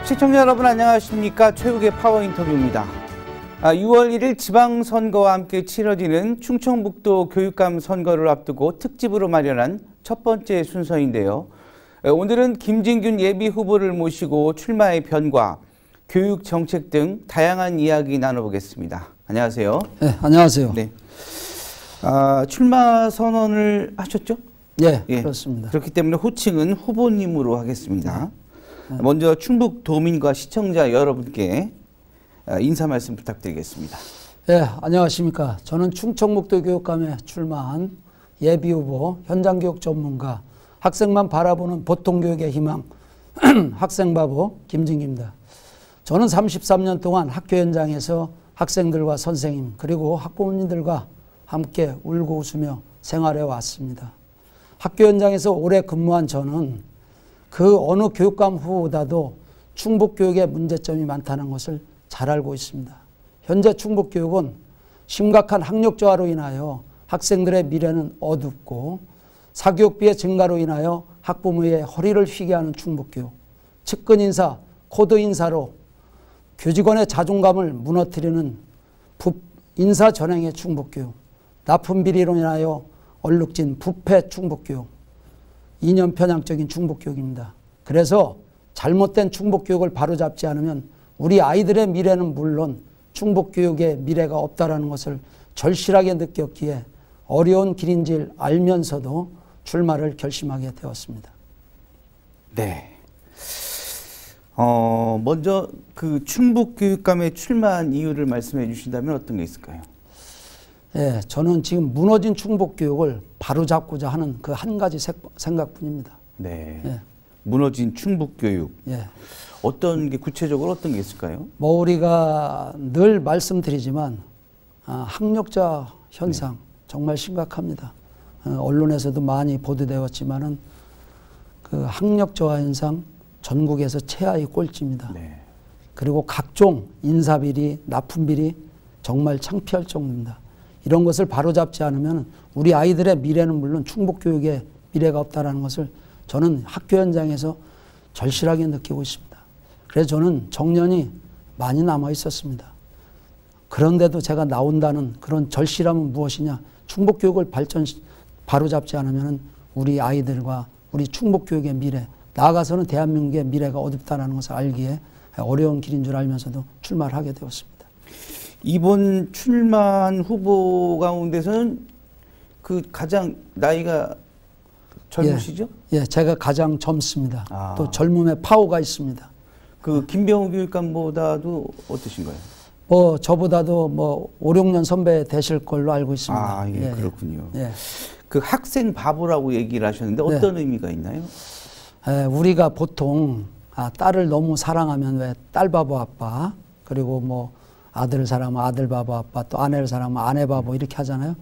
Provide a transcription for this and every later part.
시청자 여러분 안녕하십니까. 최욱의 파워 인터뷰입니다. 6월 1일 지방선거와 함께 치러지는 충청북도 교육감 선거를 앞두고 특집으로 마련한 첫 번째 순서인데요. 오늘은 김진균 예비후보를 모시고 출마의 변과, 교육 정책 등 다양한 이야기 나눠보겠습니다. 안녕하세요. 네, 안녕하세요. 네. 출마 선언을 하셨죠? 예, 그렇습니다. 그렇기 때문에 호칭은 후보님으로 하겠습니다. 먼저 충북 도민과 시청자 여러분께 인사 말씀 부탁드리겠습니다. 예, 안녕하십니까. 저는 충청북도 교육감에 출마한 예비후보, 현장교육 전문가, 학생만 바라보는 보통교육의 희망, 학생바보 김진규입니다. 저는 33년 동안 학교 현장에서 학생들과 선생님 그리고 학부모님들과 함께 울고 웃으며 생활해 왔습니다. 학교 현장에서 오래 근무한 저는 그 어느 교육감 후보보다도 충북교육에 문제점이 많다는 것을 잘 알고 있습니다. 현재 충북교육은 심각한 학력 저하로 인하여 학생들의 미래는 어둡고 사교육비의 증가로 인하여 학부모의 허리를 휘게 하는 충북교육, 측근 인사, 코드 인사로 교직원의 자존감을 무너뜨리는 인사 전횡의 충북교육, 납품 비리로 인하여 얼룩진 부패 충북교육, 이념 편향적인 충북교육입니다. 그래서 잘못된 충북교육을 바로잡지 않으면 우리 아이들의 미래는 물론 충북교육의 미래가 없다라는 것을 절실하게 느꼈기에 어려운 길인 줄 알면서도 출마를 결심하게 되었습니다. 네. 먼저 그 충북교육감에 출마한 이유를 말씀해 주신다면 어떤 게 있을까요? 예, 저는 지금 무너진 충북교육을 바로잡고자 하는 그 한 가지 생각뿐입니다. 네. 예. 무너진 충북교육. 예. 어떤 게 구체적으로 어떤 게 있을까요? 뭐 우리가 늘 말씀드리지만 학력자 현상 네. 정말 심각합니다. 언론에서도 많이 보도되었지만은 그 학력 저하 현상 전국에서 최하위 꼴찌입니다. 네. 그리고 각종 인사비리, 납품비리 정말 창피할 정도입니다. 이런 것을 바로잡지 않으면 우리 아이들의 미래는 물론 충북교육의 미래가 없다는 것을 저는 학교 현장에서 절실하게 느끼고 있습니다. 그래서 저는 정년이 많이 남아 있었습니다. 그런데도 제가 나온다는 그런 절실함은 무엇이냐. 충북교육을 바로잡지 않으면 우리 아이들과 우리 충북교육의 미래, 나아가서는 대한민국의 미래가 어둡다는 것을 알기에 어려운 길인 줄 알면서도 출마를 하게 되었습니다. 이번 출마한 후보 가운데서는 그 가장 나이가 젊으시죠? 예, 제가 가장 젊습니다. 또 젊음의 파워가 있습니다. 그 김병우 교육감보다도 어떠신가요? 뭐 저보다도 뭐 5, 6년 선배 되실 걸로 알고 있습니다. 예, 그렇군요. 예. 그 학생 바보라고 얘기를 하셨는데 어떤 의미가 있나요? 우리가 보통 딸을 너무 사랑하면 왜 딸 바보 아빠, 그리고 뭐 아들을 사랑하면 아들 바보 아빠, 또 아내를 사랑하면 아내 바보 이렇게 하잖아요.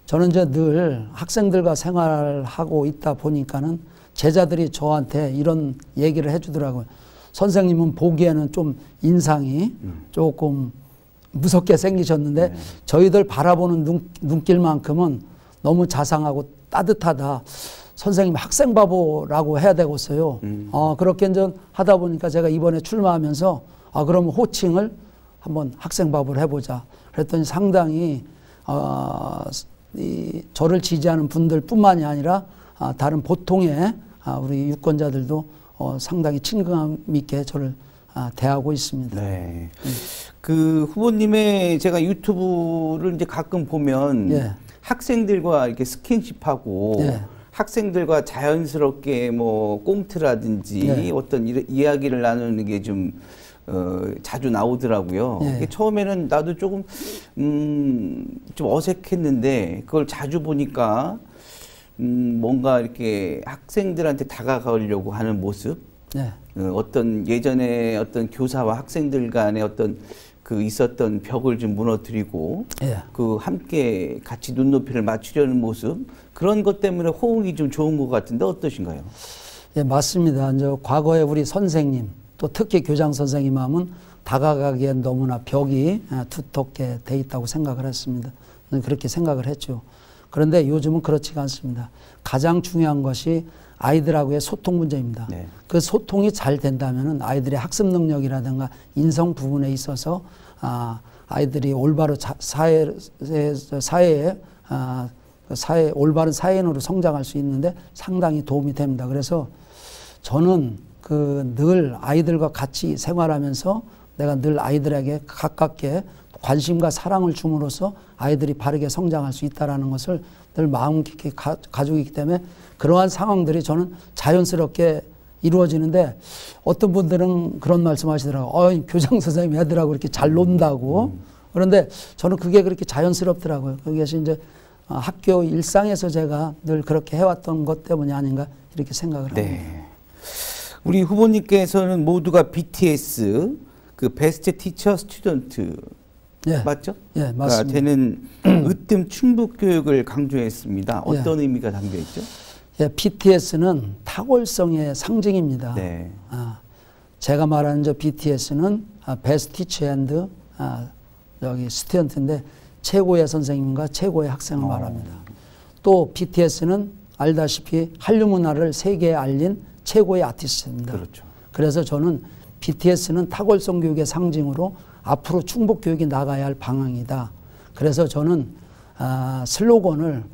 저는 이제 늘 학생들과 생활하고 있다 보니까는 제자들이 저한테 이런 얘기를 해주더라고요. 선생님은 보기에는 좀 인상이 조금 무섭게 생기셨는데 저희들 바라보는 눈길만큼은 너무 자상하고 따뜻하다. 선생님 학생 바보라고 해야 되겠어요. 그렇게 이제 하다 보니까 제가 이번에 출마하면서 그러면 호칭을 한번 학생 바보를 해보자. 그랬더니 상당히 저를 지지하는 분들 뿐만이 아니라 다른 보통의 우리 유권자들도 상당히 친근감 있게 저를 대하고 있습니다. 네. 그 후보님의 제가 유튜브를 이제 가끔 보면 예. 학생들과 이렇게 스킨십하고 예. 학생들과 자연스럽게 뭐 꽁트라든지 예. 어떤 이야기를 나누는 게 좀 자주 나오더라고요. 예. 처음에는 나도 조금 좀 어색했는데 그걸 자주 보니까 뭔가 이렇게 학생들한테 다가가려고 하는 모습, 네. 어떤 예전에 어떤 교사와 학생들 간의 어떤 그 있었던 벽을 좀 무너뜨리고 네. 그 함께 같이 눈높이를 맞추려는 모습, 그런 것 때문에 호응이 좀 좋은 것 같은데 어떠신가요? 예, 맞습니다. 이제 과거에 우리 선생님, 또 특히 교장 선생님 하면 다가가기엔 너무나 벽이 두텁게 돼 있다고 생각을 했습니다. 그렇게 생각을 했죠. 그런데 요즘은 그렇지가 않습니다. 가장 중요한 것이 아이들하고의 소통 문제입니다. 네. 그 소통이 잘 된다면은 아이들의 학습 능력이라든가 인성 부분에 있어서 아이들이 올바로 사회에 올바른 사회인으로 성장할 수 있는데 상당히 도움이 됩니다. 그래서 저는 늘 아이들과 같이 생활하면서 내가 늘 아이들에게 가깝게 관심과 사랑을 줌으로써 아이들이 바르게 성장할 수 있다는 것을 늘 마음 깊게 가지고 있기 때문에 그러한 상황들이 저는 자연스럽게 이루어지는데 어떤 분들은 그런 말씀 하시더라고요. 교장 선생님 애들하고 이렇게 잘 논다고. 그런데 저는 그게 그렇게 자연스럽더라고요. 그것이 이제 학교 일상에서 제가 늘 그렇게 해왔던 것 때문이 아닌가 이렇게 생각을 합니다. 네. 우리 후보님께서는 모두가 BTS 그 베스트 티처 스튜던트 예. 맞죠? 예, 맞습니다. 되는 으뜸 충북 교육을 강조했습니다. 어떤 의미가 담겨 있죠? 예, BTS는 탁월성의 상징입니다. 네. 제가 말하는 저 BTS는 베스트 티처 앤드 여기 스튜던트인데 최고의 선생님과 최고의 학생을 말합니다. 또 BTS는 알다시피 한류 문화를 세계에 알린 최고의 아티스트입니다. 그렇죠. 그래서 저는 BTS는 탁월성 교육의 상징으로 앞으로 충북 교육이 나가야 할 방향이다. 그래서 저는 슬로건을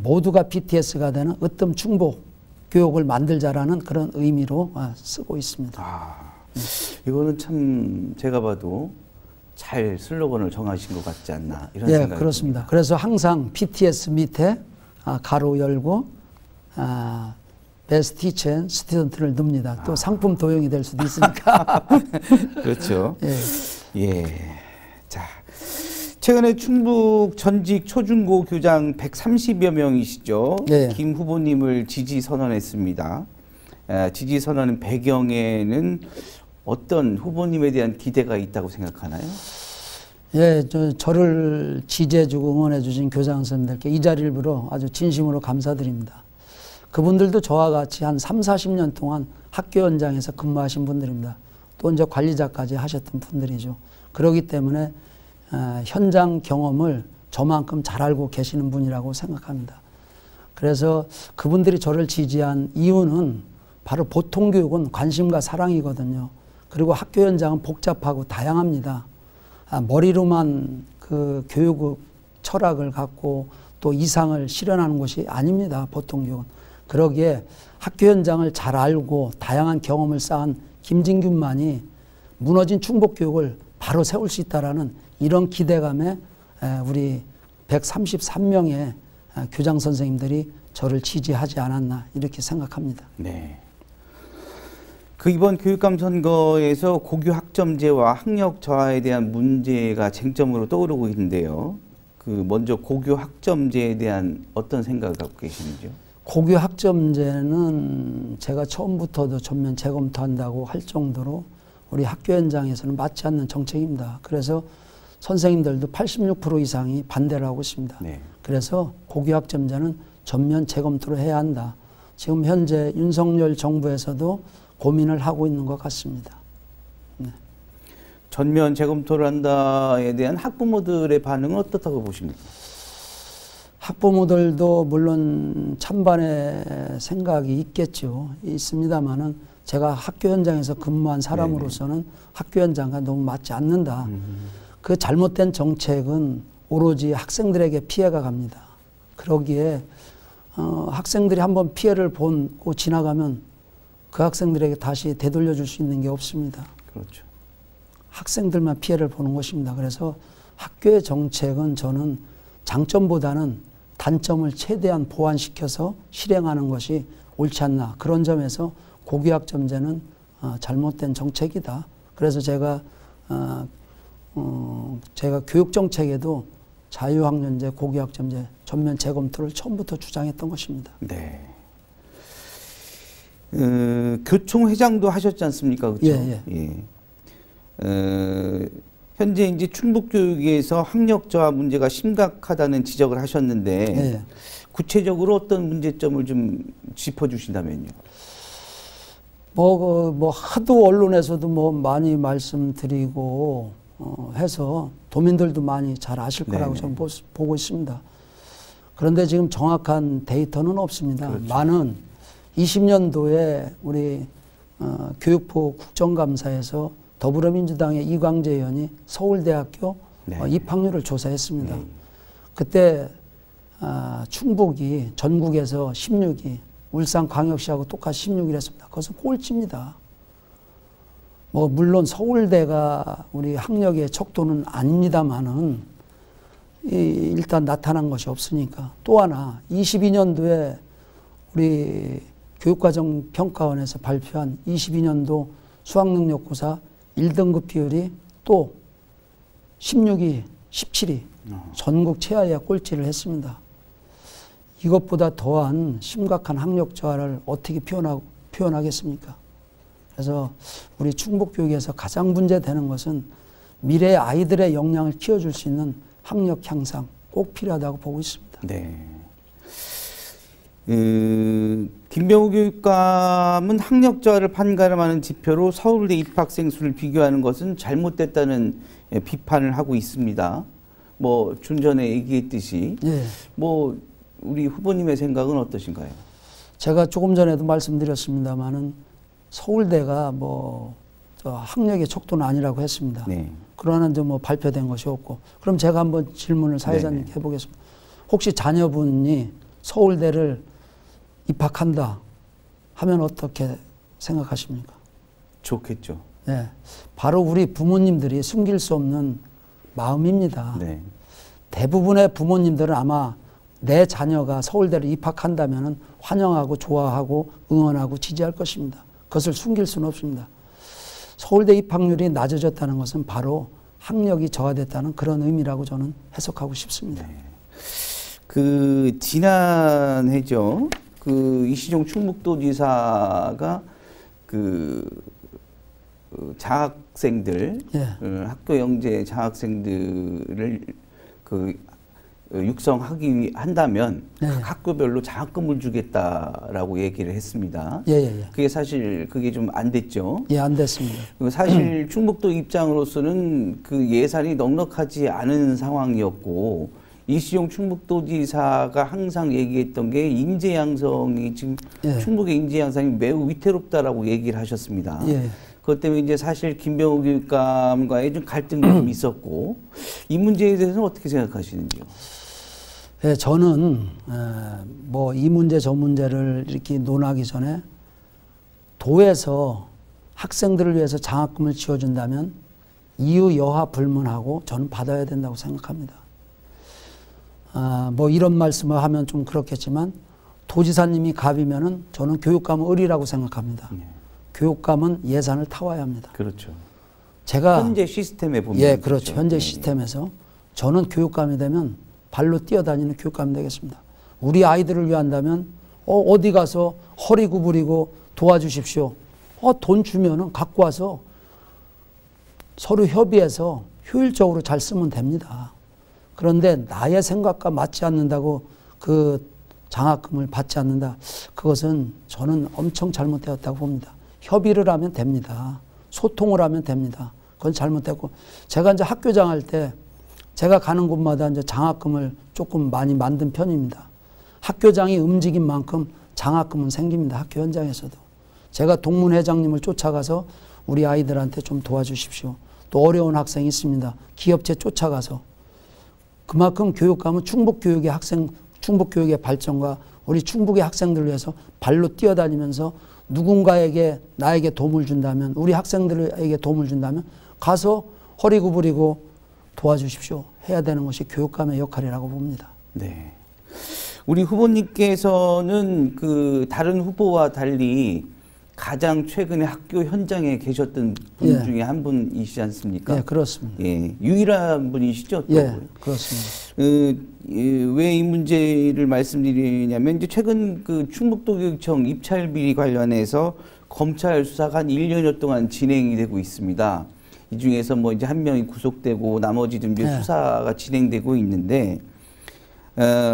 모두가 BTS가 되는 으뜸 충북 교육을 만들자라는 그런 의미로 쓰고 있습니다. 이거는 참 제가 봐도 잘 슬로건을 정하신 것 같지 않나 이런 생각이 그렇습니다. 듭니다. 그래서 항상 BTS 밑에 가로 열고 베스트 티처 앤 스튜던트를 넣습니다. 또 상품 도용이 될 수도 있으니까. 그렇죠. 예. 자, 최근에 충북 전직 초중고 교장 130여 명이시죠. 예. 김 후보님을 지지 선언했습니다. 지지 선언의 배경에는 어떤 후보님에 대한 기대가 있다고 생각하나요? 예, 저를 지지해주고 응원해주신 교장 선생님들께 이 자리를 빌어 아주 진심으로 감사드립니다. 그분들도 저와 같이 한 3, 40년 동안 학교 현장에서 근무하신 분들입니다. 또 이제 관리자까지 하셨던 분들이죠. 그렇기 때문에 현장 경험을 저만큼 잘 알고 계시는 분이라고 생각합니다. 그래서 그분들이 저를 지지한 이유는 바로 보통 교육은 관심과 사랑이거든요. 그리고 학교 현장은 복잡하고 다양합니다. 머리로만 그 교육 철학을 갖고 또 이상을 실현하는 것이 아닙니다. 보통 교육은. 그러기에 학교 현장을 잘 알고 다양한 경험을 쌓은 김진균만이 무너진 충북 교육을 바로 세울 수 있다라는 이런 기대감에 우리 133명의 교장 선생님들이 저를 지지하지 않았나 이렇게 생각합니다. 네. 이번 교육감 선거에서 고교 학점제와 학력 저하에 대한 문제가 쟁점으로 떠오르고 있는데요. 먼저 고교 학점제에 대한 어떤 생각을 갖고 계시는지요? 고교 학점제는 제가 처음부터도 전면 재검토한다고 할 정도로 우리 학교 현장에서는 맞지 않는 정책입니다. 그래서 선생님들도 86% 이상이 반대를 하고 있습니다. 네. 그래서 고교 학점제는 전면 재검토를 해야 한다. 지금 현재 윤석열 정부에서도 고민을 하고 있는 것 같습니다. 네. 전면 재검토를 한다에 대한 학부모들의 반응은 어떻다고 보십니까? 학부모들도 물론 찬반의 생각이 있겠죠. 있습니다만은 제가 학교 현장에서 근무한 사람으로서는 학교 현장과 너무 맞지 않는다. 그 잘못된 정책은 오로지 학생들에게 피해가 갑니다. 그러기에 학생들이 한번 피해를 보고 지나가면 그 학생들에게 다시 되돌려 줄 수 있는 게 없습니다. 그렇죠. 학생들만 피해를 보는 것입니다. 그래서 학교의 정책은 저는 장점보다는 단점을 최대한 보완시켜서 실행하는 것이 옳지 않나. 그런 점에서 고교학점제는 잘못된 정책이다. 그래서 제가 교육정책에도 자유학년제, 고교학점제 전면 재검토를 처음부터 주장했던 것입니다. 네. 교총회장도 하셨지 않습니까? 그렇죠? 예. 현재 이제 충북교육에서 학력 저하 문제가 심각하다는 지적을 하셨는데 구체적으로 어떤 문제점을 좀 짚어주신다면요. 하도 언론에서도 많이 말씀드리고 해서 도민들도 많이 잘 아실 거라고 저는 보고 있습니다. 그런데 지금 정확한 데이터는 없습니다. 그렇죠. 많은 20년도에 우리 교육부 국정감사에서 더불어민주당의 이광재 의원이 서울대학교 네. 입학률을 조사했습니다. 네. 그때 충북이 전국에서 16위, 울산광역시하고 똑같이 16위를 했습니다. 그것은 꼴찌입니다. 뭐 물론 서울대가 우리 학력의 척도는 아닙니다만은 일단 나타난 것이 없으니까. 또 하나 22년도에 우리 교육과정평가원에서 발표한 22년도 수학능력고사 1등급 비율이 또 16위, 17위 전국 최하위에 꼴찌를 했습니다. 이것보다 더한 심각한 학력 저하를 어떻게 표현하겠습니까? 그래서 우리 충북교육에서 가장 문제되는 것은 미래의 아이들의 역량을 키워줄 수 있는 학력 향상 꼭 필요하다고 보고 있습니다. 네. 김병우 교육감은 학력 저하를 판가름하는 지표로 서울대 입학생 수를 비교하는 것은 잘못됐다는 비판을 하고 있습니다. 뭐 좀 전에 얘기했듯이 예. 뭐 우리 후보님의 생각은 어떠신가요? 제가 조금 전에도 말씀드렸습니다마는 서울대가 뭐 학력의 척도는 아니라고 했습니다. 네. 그러나 이제 뭐 발표된 것이 없고, 그럼 제가 한번 질문을 사회자님께 해보겠습니다. 혹시 자녀분이 서울대를 입학한다 하면 어떻게 생각하십니까? 좋겠죠. 네, 바로 우리 부모님들이 숨길 수 없는 마음입니다. 네. 대부분의 부모님들은 아마 내 자녀가 서울대를 입학한다면 환영하고 좋아하고 응원하고 지지할 것입니다. 그것을 숨길 수는 없습니다. 서울대 입학률이 낮아졌다는 것은 바로 학력이 저하됐다는 그런 의미라고 저는 해석하고 싶습니다. 네. 그 지난해죠. 그 이시종 충북도지사가 그 장학생들, 학교 영재 장학생들을 육성하기 한다면 각 학교별로 장학금을 주겠다라고 얘기를 했습니다. 그게 사실 그게 좀 안 됐죠. 예, 안 됐습니다. 사실 충북도 입장으로서는 그 예산이 넉넉하지 않은 상황이었고 이시종 충북도지사가 항상 얘기했던 게 인재 양성이 지금 충북의 인재 양성이 매우 위태롭다라고 얘기를 하셨습니다. 그것 때문에 이제 사실 김병우 교육감과의 좀 갈등도 좀 있었고 이 문제에 대해서는 어떻게 생각하시는지요? 예, 저는 뭐 이 문제 저 문제를 이렇게 논하기 전에 도에서 학생들을 위해서 장학금을 지어준다면 이유 여하 불문하고 저는 받아야 된다고 생각합니다. 뭐 이런 말씀을 하면 좀 그렇겠지만 도지사님이 갑이면은 저는 교육감은 을이라고 생각합니다. 교육감은 예산을 타와야 합니다. 그렇죠. 제가 현재 시스템에 보면 예, 그렇죠. 현재 시스템에서 저는 교육감이 되면 발로 뛰어다니는 교육감이 되겠습니다. 우리 아이들을 위한다면 어디 가서 허리 구부리고 도와주십시오. 돈 주면은 갖고 와서 서로 협의해서 효율적으로 잘 쓰면 됩니다. 그런데 나의 생각과 맞지 않는다고 그 장학금을 받지 않는다. 그것은 저는 엄청 잘못되었다고 봅니다. 협의를 하면 됩니다. 소통을 하면 됩니다. 그건 잘못됐고, 제가 이제 학교장 할 때 제가 가는 곳마다 이제 장학금을 조금 많이 만든 편입니다. 학교장이 움직인 만큼 장학금은 생깁니다. 학교 현장에서도. 제가 동문회장님을 쫓아가서 우리 아이들한테 좀 도와주십시오. 또 어려운 학생이 있습니다. 기업체 쫓아가서. 그만큼 교육감은 충북교육의 발전과 우리 충북의 학생들을 위해서 발로 뛰어다니면서 누군가에게 나에게 도움을 준다면, 우리 학생들에게 도움을 준다면 가서 허리 구부리고 도와주십시오. 해야 되는 것이 교육감의 역할이라고 봅니다. 네. 우리 후보님께서는 그 다른 후보와 달리 가장 최근에 학교 현장에 계셨던 분 중에 한 분이시지 않습니까? 네, 그렇습니다. 예, 유일한 분이시죠? 또. 예, 그렇습니다. 왜 이 문제를 말씀드리냐면 이제 최근 그 충북도교육청 입찰 비리 관련해서 검찰 수사가 한 1년여 동안 진행이 되고 있습니다. 이 중에서 뭐 이제 한 명이 구속되고 나머지도 이제 수사가 진행되고 있는데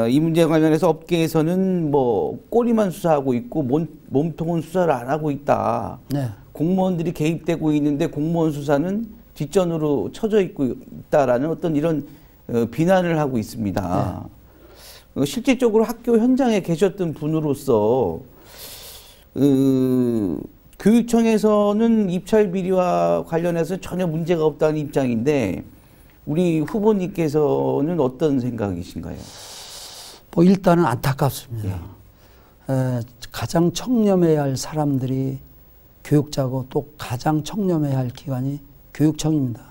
이 문제 관련해서 업계에서는 뭐 꼬리만 수사하고 있고 몸통은 수사를 안 하고 있다. 공무원들이 개입되고 있는데 공무원 수사는 뒷전으로 쳐져 있다라는 어떤 이런 비난을 하고 있습니다. 실질적으로 학교 현장에 계셨던 분으로서 교육청에서는 입찰 비리와 관련해서 전혀 문제가 없다는 입장인데 우리 후보님께서는 어떤 생각이신가요? 뭐 일단은 안타깝습니다. 가장 청렴해야 할 사람들이 교육자고 또 가장 청렴해야 할 기관이 교육청입니다.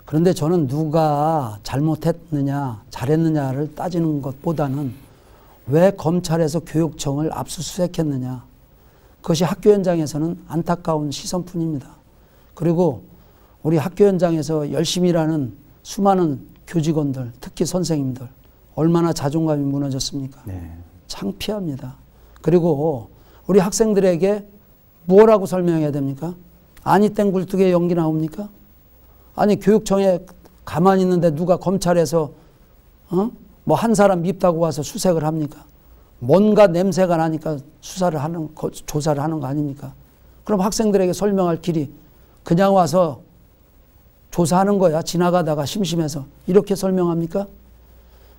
그런데 저는 누가 잘못했느냐 잘했느냐를 따지는 것보다는 왜 검찰에서 교육청을 압수수색했느냐, 그것이 학교 현장에서는 안타까운 시선뿐입니다. 그리고 우리 학교 현장에서 열심히 일하는 수많은 교직원들, 특히 선생님들 얼마나 자존감이 무너졌습니까? 네. 창피합니다. 그리고 우리 학생들에게 뭐라고 설명해야 됩니까? 아니 땡 굴뚝에 연기 나옵니까? 아니 교육청에 가만히 있는데 누가 검찰에서 뭐 한 사람 밉다고 와서 수색을 합니까? 뭔가 냄새가 나니까 조사를 하는 거 아닙니까? 그럼 학생들에게 설명할 길이 그냥 와서 조사하는 거야. 지나가다가 심심해서. 이렇게 설명합니까?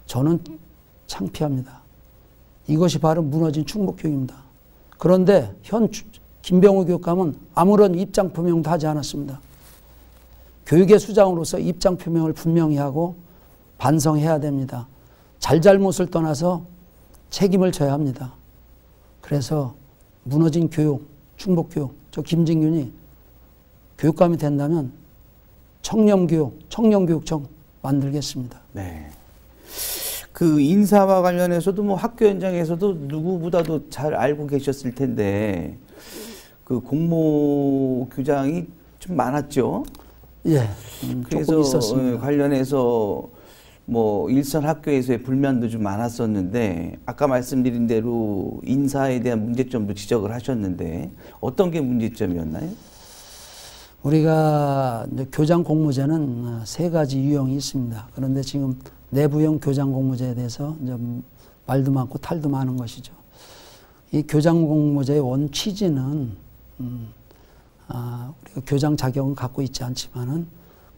저는 창피합니다. 이것이 바로 무너진 충북교육입니다. 그런데 현 김병우 교육감은 아무런 입장 표명도 하지 않았습니다. 교육의 수장으로서 입장 표명을 분명히 하고 반성해야 됩니다. 잘잘못을 떠나서 책임을 져야 합니다. 그래서 무너진 교육, 충북교육, 저 김진균이 교육감이 된다면 청년교육청 만들겠습니다. 네. 그 인사와 관련해서도 뭐 학교 현장에서도 누구보다도 잘 알고 계셨을 텐데 그 공모 규정이 좀 많았죠. 예. 그래서 관련해서 뭐 일선 학교에서의 불만도 좀 많았었는데 아까 말씀드린 대로 인사에 대한 문제점도 지적을 하셨는데 어떤 게 문제점이었나요? 우리가 이제 교장 공모제는 세 가지 유형이 있습니다. 그런데 지금 내부형 교장 공모제에 대해서 이제 말도 많고 탈도 많은 것이죠. 이 교장 공모제의 원 취지는 우리가 교장 자격은 갖고 있지 않지만은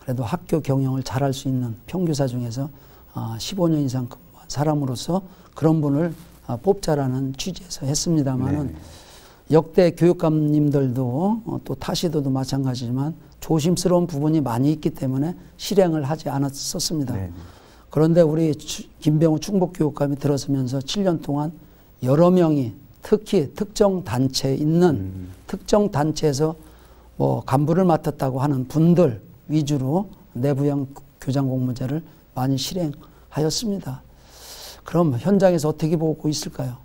그래도 학교 경영을 잘할 수 있는 평교사 중에서 15년 이상 근무한 사람으로서 그런 분을 뽑자라는 취지에서 했습니다만은 역대 교육감님들도 또 타시도도 마찬가지지만 조심스러운 부분이 많이 있기 때문에 실행을 하지 않았었습니다. 그런데 우리 김병우 충북교육감이 들어서면서 7년 동안 여러 명이 특히 특정 단체에 있는 특정 단체에서 뭐 간부를 맡았다고 하는 분들 위주로 내부형 교장 공모제를 많이 실행하였습니다. 그럼 현장에서 어떻게 보고 있을까요?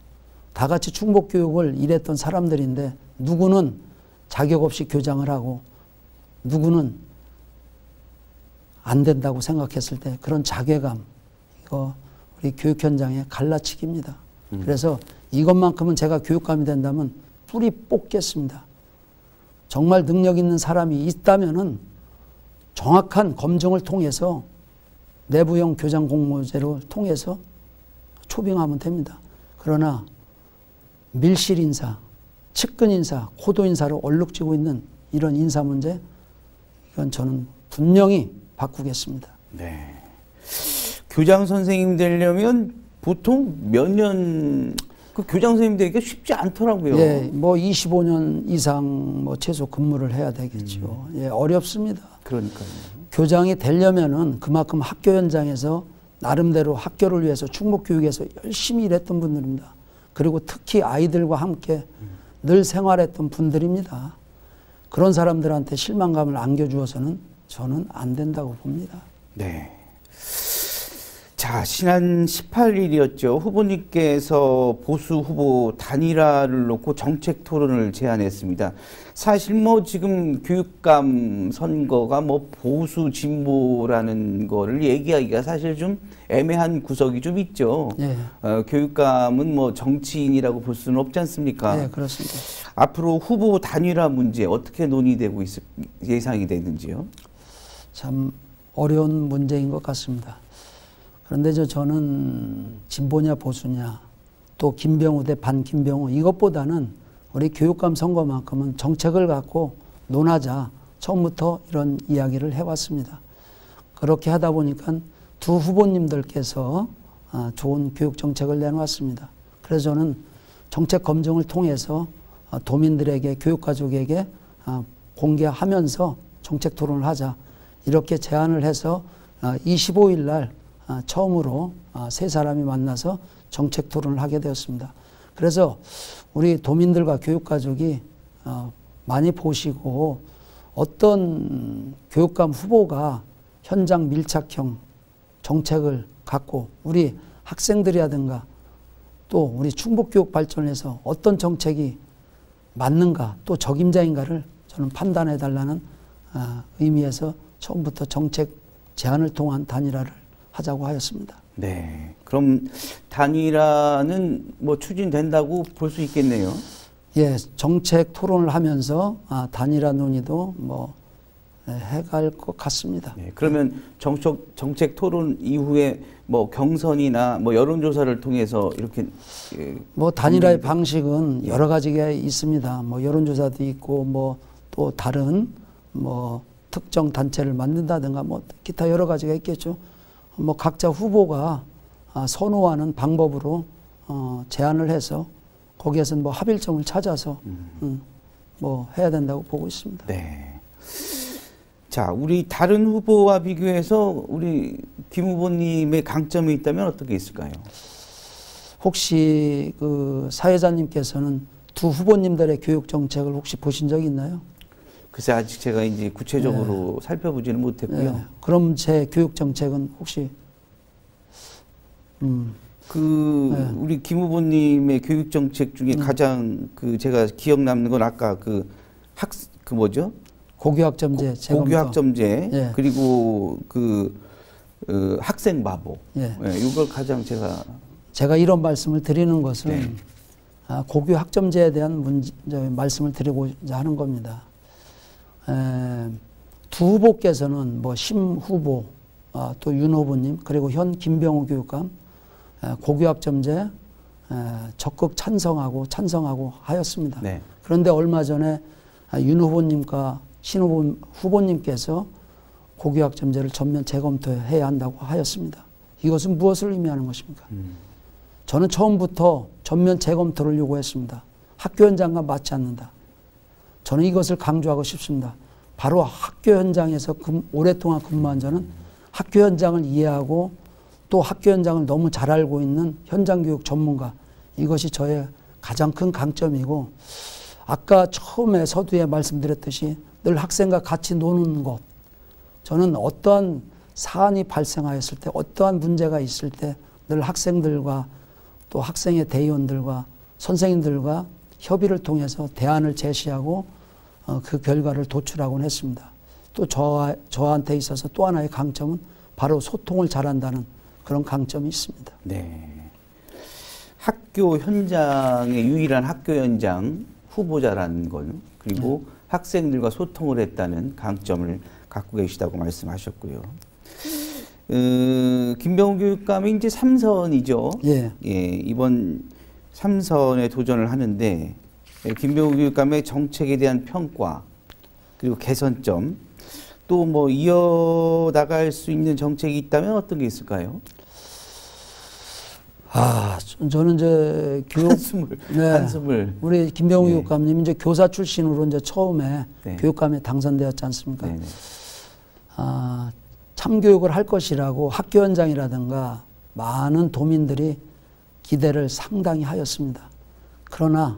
다 같이 충북교육을 일했던 사람들인데 누구는 자격 없이 교장을 하고 누구는 안 된다고 생각했을 때 그런 자괴감, 이거 우리 교육 현장의 갈라치기입니다. 그래서 이것만큼은 제가 교육감이 된다면 뿌리 뽑겠습니다. 정말 능력 있는 사람이 있다면은 정확한 검증을 통해서 내부형 교장 공모제를 통해서 초빙하면 됩니다. 그러나 밀실 인사, 측근 인사, 코도 인사로 얼룩지고 있는 이런 인사 문제, 이건 저는 분명히 바꾸겠습니다. 네. 교장 선생님 되려면 보통 몇 년, 그 교장 선생님 되기가 쉽지 않더라고요. 예, 뭐 25년 이상 뭐 최소 근무를 해야 되겠죠. 예, 어렵습니다. 그러니까요. 교장이 되려면은 그만큼 학교 현장에서 나름대로 학교를 위해서 충북교육에서 열심히 일했던 분들입니다. 그리고 특히 아이들과 함께 늘 생활했던 분들입니다. 그런 사람들한테 실망감을 안겨주어서는 저는 안 된다고 봅니다. 네. 자, 지난 18일이었죠. 후보님께서 보수 후보 단일화를 놓고 정책 토론을 제안했습니다. 사실 뭐 지금 교육감 선거가 뭐 보수 진보라는 거를 얘기하기가 사실 좀 애매한 구석이 좀 있죠. 네. 교육감은 뭐 정치인이라고 볼 수는 없지 않습니까? 네, 그렇습니다. 앞으로 후보 단일화 문제 어떻게 논의되고 예상이 되는지요? 참 어려운 문제인 것 같습니다. 그런데 저는 진보냐 보수냐 또 김병우 대 반김병우 이것보다는 우리 교육감 선거만큼은 정책을 갖고 논하자 처음부터 이런 이야기를 해왔습니다. 그렇게 하다 보니까 두 후보님들께서 좋은 교육 정책을 내놓았습니다. 그래서 저는 정책 검증을 통해서 도민들에게 교육가족에게 공개하면서 정책 토론을 하자 이렇게 제안을 해서 25일 날 처음으로 세 사람이 만나서 정책 토론을 하게 되었습니다. 그래서 우리 도민들과 교육가족이 많이 보시고 어떤 교육감 후보가 현장 밀착형 정책을 갖고 우리 학생들이라든가 또 우리 충북교육 발전에서 어떤 정책이 맞는가 또 적임자인가를 저는 판단해 달라는 의미에서 처음부터 정책 제안을 통한 단일화를 하자고 하였습니다. 네. 그럼 단일화는 뭐 추진된다고 볼 수 있겠네요. 예, 정책 토론을 하면서 단일화 논의도 뭐 해갈 것 같습니다. 네, 그러면 정책 토론 이후에 뭐 경선이나 뭐 여론조사를 통해서 이렇게 뭐 단일화의 방식은 여러 가지가 있습니다. 뭐 여론조사도 있고 뭐 또 다른 뭐 특정 단체를 만든다든가 뭐 기타 여러 가지가 있겠죠. 뭐 각자 후보가 선호하는 방법으로 제안을 해서 거기에서는 뭐 합일점을 찾아서 뭐 해야 된다고 보고 있습니다. 네. 자, 우리 다른 후보와 비교해서 우리 김 후보님의 강점이 있다면 어떤 게 있을까요? 혹시 그 사회자님께서는 두 후보님들의 교육 정책을 혹시 보신 적이 있나요? 글쎄 아직 제가 이제 구체적으로 네. 살펴보지는 못했고요. 네. 그럼 제 교육 정책은 혹시 네. 우리 김 후보님의 교육 정책 중에 가장 제가 기억 남는 건 아까 뭐죠? 고교학점제 재검토. 고교학점제 예. 그리고 학생바보. 예. 예, 이걸 가장 제가 이런 말씀을 드리는 것은 네. 고교학점제에 대한 말씀을 드리고자 하는 겁니다. 두 후보께서는 뭐 심 후보 또 윤 후보님 그리고 현 김병우 교육감 고교학점제 적극 찬성하고 하였습니다. 네. 그런데 얼마 전에 윤 후보님과 신 후보님께서 고교학점제를 전면 재검토해야 한다고 하였습니다. 이것은 무엇을 의미하는 것입니까? 저는 처음부터 전면 재검토를 요구했습니다. 학교 현장과 맞지 않는다. 저는 이것을 강조하고 싶습니다. 바로 학교 현장에서 오랫동안 근무한 저는 학교 현장을 이해하고 또 학교 현장을 너무 잘 알고 있는 현장교육 전문가, 이것이 저의 가장 큰 강점이고, 아까 처음에 서두에 말씀드렸듯이 늘 학생과 같이 노는 것, 저는 어떠한 사안이 발생하였을 때, 어떠한 문제가 있을 때 늘 학생들과 또 학생의 대의원들과 선생님들과 협의를 통해서 대안을 제시하고 그 결과를 도출하곤 했습니다. 또 저한테 있어서 또 하나의 강점은 바로 소통을 잘한다는 그런 강점이 있습니다. 네. 학교 현장의 유일한 학교 현장 후보자라는 건, 그리고 학생들과 소통을 했다는 강점을 갖고 계시다고 말씀하셨고요. 김병우 교육감이 이제 3선이죠. 예. 예, 이번 3선에 도전을 하는데, 김병우 교육감의 정책에 대한 평가, 그리고 개선점, 또 뭐 이어나갈 수 있는 정책이 있다면 어떤 게 있을까요? 저는 이제 한숨을. 우리 김병우 교육감님 이제 교사 출신으로 이제 처음에 네. 교육감에 당선되었지 않습니까? 네네. 참교육을 할 것이라고 학교 현장이라든가 많은 도민들이 기대를 상당히 하였습니다. 그러나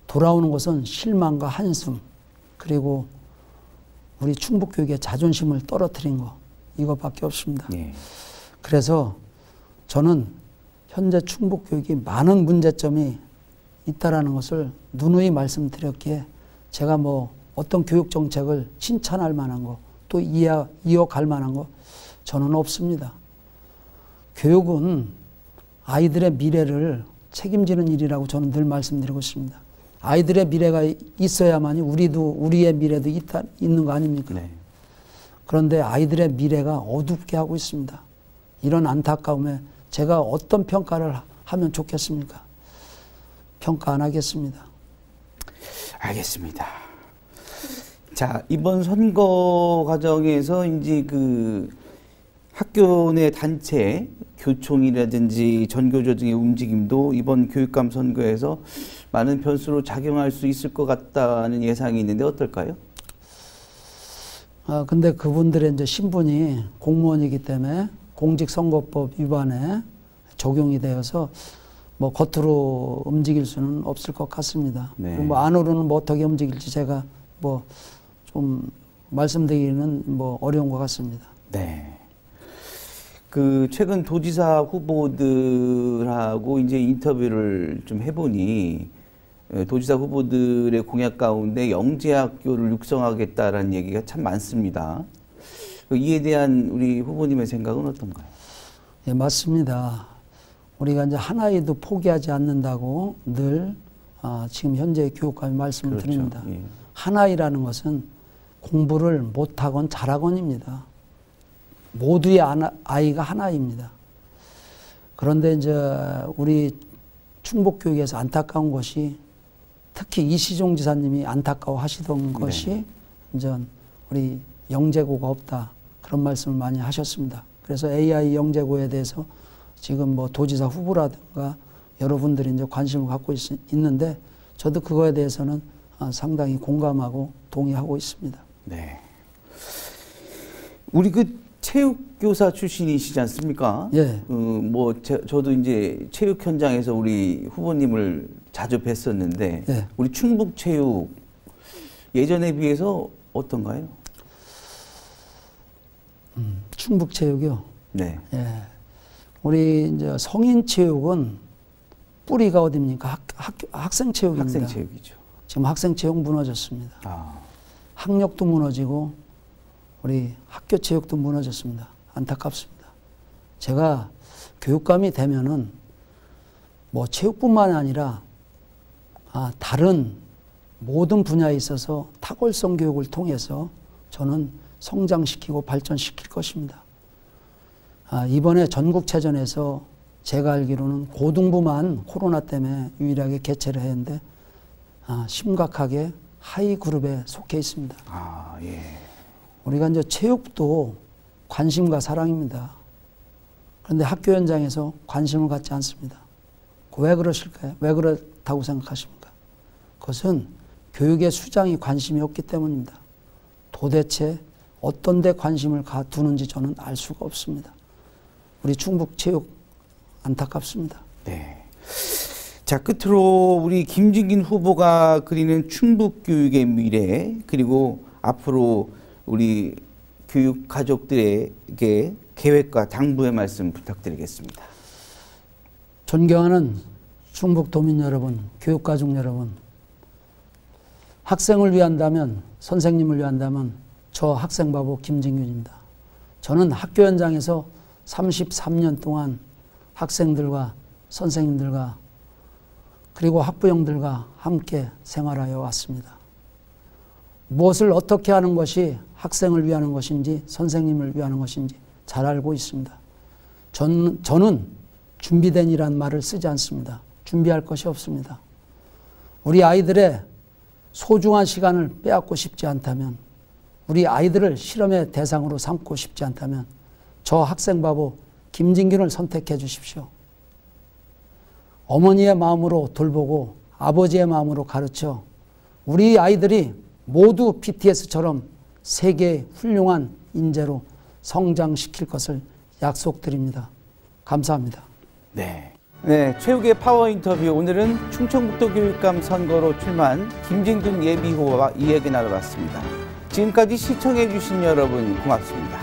돌아오는 것은 실망과 한숨, 그리고 우리 충북교육의 자존심을 떨어뜨린 거, 이것밖에 없습니다. 네. 그래서 저는 현재 충북교육이 많은 문제점이 있다라는 것을 누누이 말씀드렸기에 제가 뭐 어떤 교육 정책을 칭찬할 만한 거, 또 이어갈 만한 거 저는 없습니다. 교육은 아이들의 미래를 책임지는 일이라고 저는 늘 말씀드리고 있습니다. 아이들의 미래가 있어야만이 우리의 미래도 있는 거 아닙니까? 네. 그런데 아이들의 미래가 어둡게 하고 있습니다. 이런 안타까움에 제가 어떤 평가를 하면 좋겠습니까? 평가 안 하겠습니다. 알겠습니다. 자, 이번 선거 과정에서 이제 학교 내 단체, 교총이라든지 전교조 등의 움직임도 이번 교육감 선거에서 많은 변수로 작용할 수 있을 것 같다는 예상이 있는데 어떨까요? 근데 그분들의 이제 신분이 공무원이기 때문에 공직선거법 위반에 적용이 되어서 뭐 겉으로 움직일 수는 없을 것 같습니다. 네. 뭐 안으로는 뭐 어떻게 움직일지 제가 뭐 좀 말씀드리기는 뭐 어려운 것 같습니다. 네. 그 최근 도지사 후보들하고 이제 인터뷰를 좀 해보니 도지사 후보들의 공약 가운데 영재학교를 육성하겠다라는 얘기가 참 많습니다. 이에 대한 우리 후보님의 생각은 어떤가요? 예, 맞습니다. 우리가 이제 한 아이도 포기하지 않는다고 늘 지금 현재 교육감이 말씀을 그렇죠. 드립니다. 예. 한 아이라는 것은 공부를 못하건 잘하건입니다. 모두의 아이가 하나입니다. 그런데 이제 우리 충북교육에서 안타까운 것이 특히 이시종 지사님이 안타까워 하시던 것이 이제 우리 영재고가 없다. 그런 말씀을 많이 하셨습니다. 그래서 AI 영재고에 대해서 지금 뭐 도지사 후보라든가 여러분들이 이제 관심을 갖고 있는데 저도 그거에 대해서는 상당히 공감하고 동의하고 있습니다. 네. 우리 그 체육교사 출신이시지 않습니까? 예. 저도 이제 체육 현장에서 우리 후보님을 자주 뵀었는데, 예. 우리 충북체육 예전에 비해서 어떤가요? 충북체육이요? 네. 예. 우리 이제 성인체육은 뿌리가 어디입니까? 학생체육입니다. 학생체육이죠. 지금 학생체육 무너졌습니다. 학력도 무너지고 우리 학교체육도 무너졌습니다. 안타깝습니다. 제가 교육감이 되면은 뭐 체육뿐만 아니라 다른 모든 분야에 있어서 탁월성 교육을 통해서 저는 성장시키고 발전시킬 것입니다. 이번에 전국체전에서 제가 알기로는 고등부만 코로나 때문에 유일하게 개최를 했는데 심각하게 하위 그룹에 속해 있습니다. 예. 우리가 이제 체육도 관심과 사랑입니다. 그런데 학교 현장에서 관심을 갖지 않습니다. 왜 그러실까요? 왜 그렇다고 생각하십니까? 그것은 교육의 수장이 관심이 없기 때문입니다. 도대체 어떤 데 관심을 두는지 저는 알 수가 없습니다. 우리 충북체육 안타깝습니다. 네. 자, 끝으로 우리 김진긴 후보가 그리는 충북교육의 미래, 그리고 앞으로 우리 교육 가족들에게 계획과 당부의 말씀 부탁드리겠습니다. 존경하는 충북도민 여러분, 교육가족 여러분, 학생을 위한다면, 선생님을 위한다면 저 학생바보 김진균입니다. 저는 학교 현장에서 33년 동안 학생들과 선생님들과 그리고 학부형들과 함께 생활하여 왔습니다. 무엇을 어떻게 하는 것이 학생을 위하는 것인지 선생님을 위하는 것인지 잘 알고 있습니다. 저는 준비된 이란 말을 쓰지 않습니다. 준비할 것이 없습니다. 우리 아이들의 소중한 시간을 빼앗고 싶지 않다면, 우리 아이들을 실험의 대상으로 삼고 싶지 않다면 저 학생바보 김진균을 선택해 주십시오. 어머니의 마음으로 돌보고 아버지의 마음으로 가르쳐 우리 아이들이 모두 BTS처럼 세계의 훌륭한 인재로 성장시킬 것을 약속드립니다. 감사합니다. 네. 네, 체육의 파워 인터뷰. 오늘은 충청북도 교육감 선거로 출마한 김진균 예비후보와 이야기 나눠봤습니다. 지금까지 시청해 주신 여러분 고맙습니다.